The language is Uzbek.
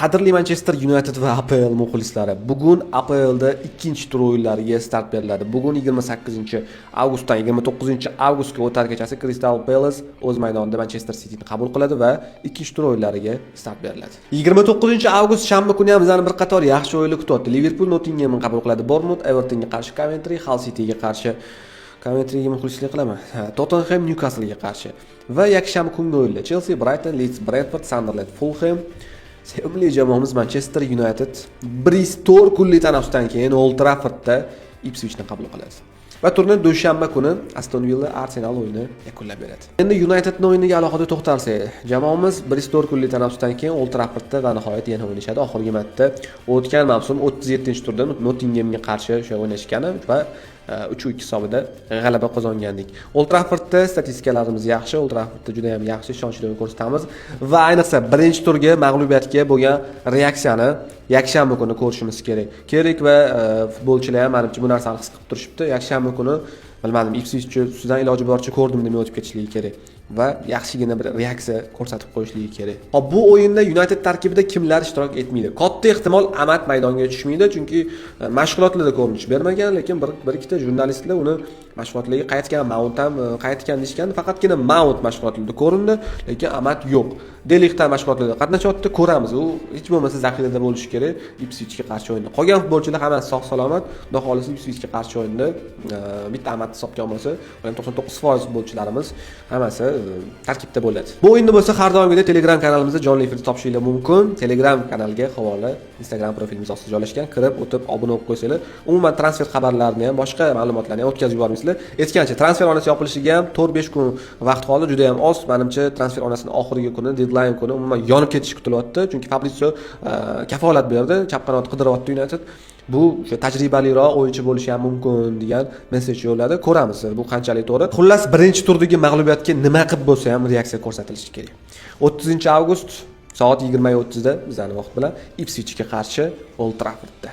Qadrli Manchester United va APL muxlislari, bugun APLda ikkinchi tur o'yinlariga start beriladi. Bugun 28-avgustdan 29-avgustga o'tar kechasi Crystal Palace o'z maydonida Manchester Cityni qabul qiladi va ikkinchi tur o'yinlariga start beriladi. 29-avgust shanba kuni ham bizani bir qator yaxshi o'yinlar kutyapti. Liverpool Nottinghamni qabul qiladi. Bournemouth Evertonga qarshi, Coventry Hull Cityga qarshi. Coventryga muxlislik qilaman. Tottenham Newcastle'ga qarshi va yakshanba kungi o'yinlar Chelsea, Brighton, Leeds, Brentford, Sunderland, Fulham. Sevimli jamoamiz Manchester United Bristol kunli tanaffusdan keyin Old Traffordda Ipswichni qabul qiladi. Va turni dushanba kuni Aston Villa Arsenal o'yini yakunlab beradi. Endi Unitedning o'yiniga alohida to'xtalsak, jamoamiz Bristol kunli tanaffusdan keyin Old Traffordda va nihoyat yana o'ynashadi. Oxirgi marta o'tgan mavsum 37-turda Nottinghamga qarshi o'sha o'ynashgani va 3-2 hisobida g'alaba qozongandik. Old Traffordda statistikalarimiz yaxshi, Old Traffordda juda ham yaxshi ishonchli o'yin ko'rsatamiz va ayniqsa birinchi turga mag'lubiyatga bo'lgan reaksiyani yakshanba kuni ko'rishimiz kerak. Kerak va futbolchilar ham menimcha bu narsani his qilib turishibdi. Yakshanba kuni bilmadim, Ipswich ustidan iloji boricha ko'rdim deb o'tib ketishligi kerak va yaxshigina bir reaksiya ko'rsatib qo'yishligi kerak. Hop, bu o'yinda United tarkibida kimlar ishtirok etmaydi? Katta ehtimol Amat maydonga tushmaydi, chunki mashg'ulotlarda ko'rinish bermagan, lekin bir ikkita jurnalistlar uni mashg'ulotlarga qaytgan, Mount ham qaytgan deyshgan. Faqatgina Mount mashg'ulotlarda ko'rindi, lekin Amat yo'q. Delikdan mashg'ulotlarda qatnashyapti, ko'ramiz. U hech bo'lmasa zaxirada bo'lishi kerak Ipswichga qarshi o'yinda. Qolgan futbolchilar hammasi sog' salomat. Xudo xolisi Ipswichga qarshi o'yinda bitta Amat hisobga olmasa, 99% futbolchilarimiz hammasi tarkibda bo'ladi. Bu o'yinda bo'lsa har doimgidek Telegram kanalimizda jonli efirda topishingiz mumkin. Telegram kanalga havola Instagram profilimiz ostida joylashgan. Kirib, o'tib, obuna bo'lib qo'ysanglar, umuman transfer xabarlarini ham, boshqa ma'lumotlarni ham o'tkazib yubormaysizlar. Aytgancha, transfer onasi yopilishiga ham 4-5 kun vaqt qoldi, juda ham oz. Menimcha transfer onasining oxirgi kuni, deadline kuni umuman yonib ketishi kutilyapti, chunki Fabrizio kafolat berdi, chap qanot qidiryapti United. Bu o'sha tajribaliroq o'yinchi bo'lishi ham mumkin degan mesej yo'lladi. Ko'ramiz bu qanchalik to'g'ri. Xullas, birinchi turdagi mag'lubiyatga nima qilib bo'lsa ham reaksiya ko'rsatilishi kerak. 30-avgust soat 20:30 da bizning vaqt bilan Ipswichga qarshi Old Traffordda.